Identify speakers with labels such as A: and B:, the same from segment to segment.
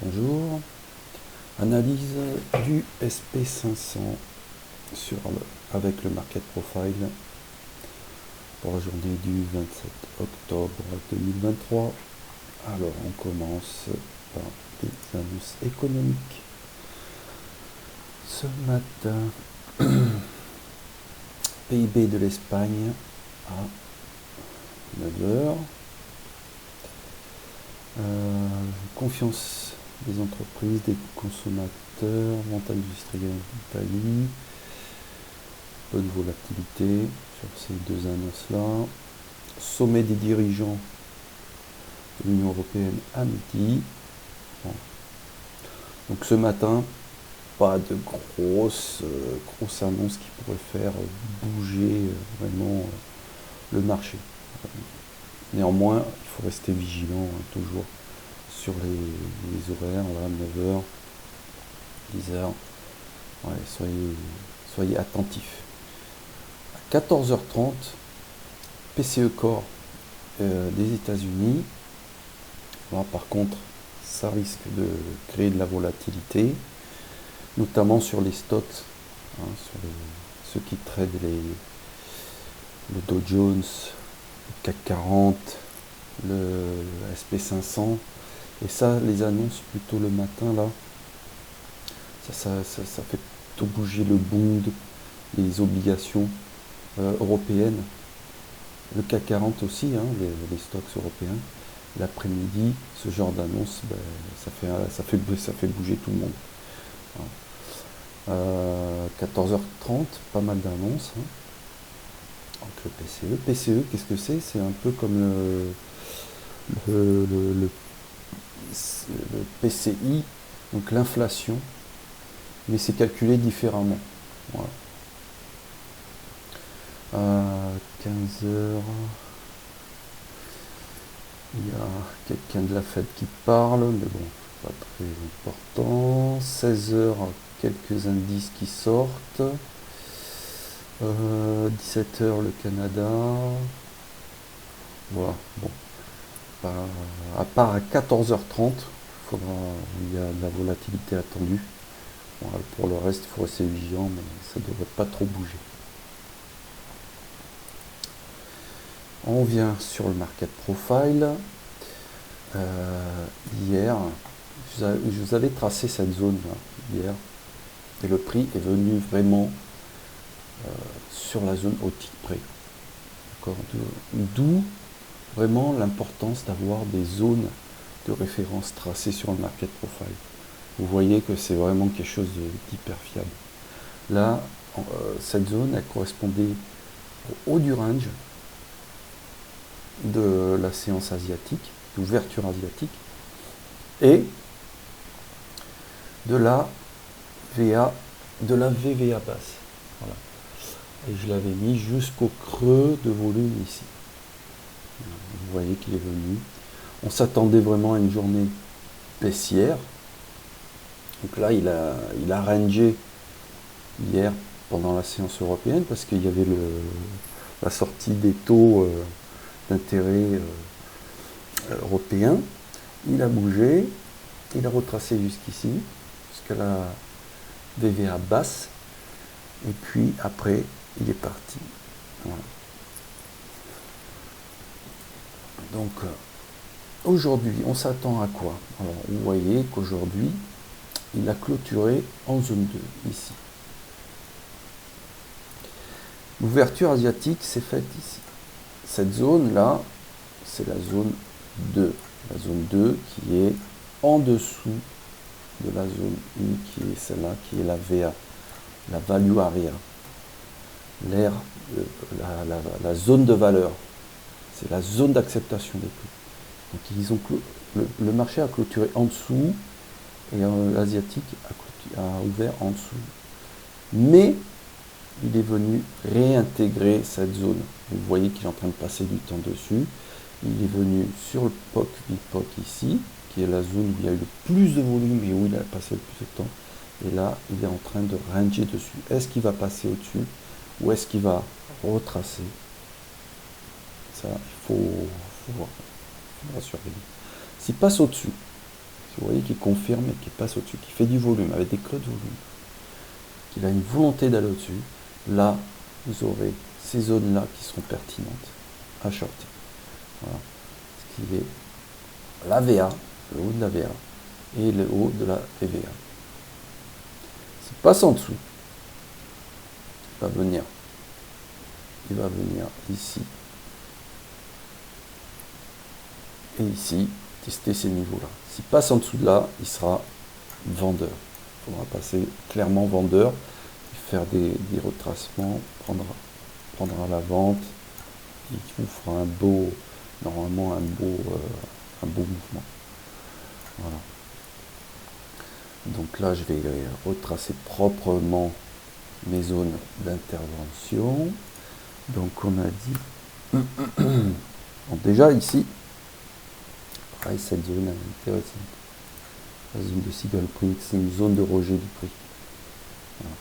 A: Bonjour. Analyse du SP500 avec le Market Profile pour la journée du 27 octobre 2023. Alors on commence par les annonces économiques. Ce matin, PIB de l'Espagne à 9 heures. Confiance des entreprises, des consommateurs, vente industrielle d'Italie, bonne volatilité sur ces deux annonces-là. Sommet des dirigeants de l'Union européenne à midi. Bon. Donc ce matin, pas de grosses annonces qui pourraient faire bouger vraiment le marché. Néanmoins, il faut rester vigilant toujours sur les horaires, là, 9h, 10h. Ouais, soyez attentifs. À 14h30, PCE Core des États-Unis. Là, par contre, ça risque de créer de la volatilité, notamment sur les stocks, sur ceux qui tradent le Dow Jones, le CAC 40, le SP500. Et ça, les annonces plutôt le matin, là, ça fait plutôt bouger le bond, les obligations européennes. Le CAC 40 aussi, les stocks européens. L'après-midi, ce genre d'annonce, ça fait bouger tout le monde. 14h30, pas mal d'annonces. Donc le PCE. PCE, qu'est-ce que c'est? C'est un peu comme le PCI, donc l'inflation, mais c'est calculé différemment. Voilà. 15h, il y a quelqu'un de la Fed qui parle, mais bon, pas très important. 16h, quelques indices qui sortent. 17h, le Canada. Voilà, bon. À part à 14h30, il y a de la volatilité attendue. Voilà, pour le reste, il faut rester vigilant, mais ça ne devrait pas trop bouger. On vient sur le Market Profile. Hier, je vous avais tracé cette zone là, hier, et le prix est venu vraiment sur la zone au tick près. D'où vraiment l'importance d'avoir des zones de référence tracées sur le Market Profile. Vous voyez que c'est vraiment quelque chose d'hyper fiable. Là, cette zone, elle correspondait au haut du range de la séance asiatique, d'ouverture asiatique, et de la VVA basse. Voilà. Et je l'avais mis jusqu'au creux de volume ici. Vous voyez qu'il est venu. On s'attendait vraiment à une journée baissière. Donc là, il a rangé hier pendant la séance européenne parce qu'il y avait la sortie des taux d'intérêt européens. Il a bougé, il a retracé jusqu'ici, jusqu'à la VVA basse, et puis après, il est parti. Voilà. Donc, aujourd'hui, on s'attend à quoi? Alors, vous voyez qu'aujourd'hui, il a clôturé en zone 2, ici. L'ouverture asiatique s'est faite ici. Cette zone-là, c'est la zone 2. La zone 2 qui est en dessous de la zone 1, qui est celle-là, qui est la VA, la Value Area. La zone de valeur. C'est la zone d'acceptation des prix. Donc le marché a clôturé en dessous et l'asiatique a ouvert en dessous. Mais il est venu réintégrer cette zone. Vous voyez qu'il est en train de passer du temps dessus. Il est venu sur le POC VPOC ici, qui est la zone où il y a eu le plus de volume et où il a passé le plus de temps. Et là, il est en train de ranger dessus. Est-ce qu'il va passer au-dessus ou est-ce qu'il va retracer? Ça, il faut voir. Il faudra surveiller. S'il passe au-dessus, Vous voyez qu'il confirme et qu'il passe au-dessus, qu'il fait du volume, avec des creux de volume. Qu'il a une volonté d'aller au-dessus. Là, vous aurez ces zones-là qui seront pertinentes à shorter. Voilà. Ce qui est la VA, le haut de la VA, et le haut de la EVA. S'il passe en dessous, il va venir ici et ici, tester ces niveaux-là. S'il passe en dessous de là, il sera vendeur. Il faudra passer clairement vendeur, faire des retracements, prendra la vente, et qui vous fera normalement un beau mouvement. Voilà. Donc là, je vais retracer proprement mes zones d'intervention. Donc on a dit, donc déjà ici, pareil, cette zone est intéressante. La zone de Seagull Print, c'est une zone de rejet du prix. Voilà.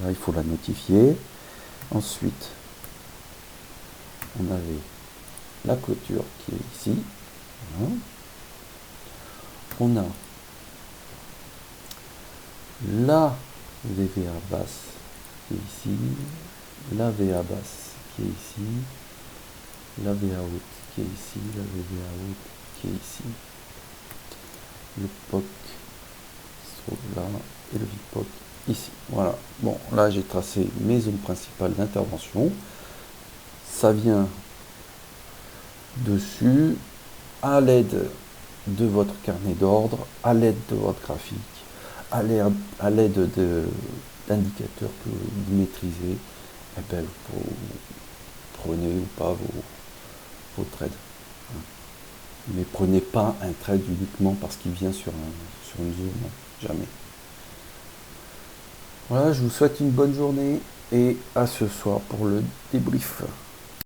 A: Là, il faut la notifier. Ensuite, on avait la clôture qui est ici. Voilà. On a la VA basse qui est ici, la VA basse qui est ici, la VA haute qui est ici, la VA haute qui est ici, le POC qui se trouve là et le VPOC ici. Voilà. Bon, là j'ai tracé mes zones principales d'intervention. Ça vient dessus à l'aide de votre carnet d'ordre, à l'aide de votre graphique, à l'aide d'indicateurs que vous maîtrisez. Et bien, vous prenez ou pas vos trades. Mais prenez pas un trade uniquement parce qu'il vient sur une zone, non, jamais. Voilà, je vous souhaite une bonne journée et à ce soir pour le débrief.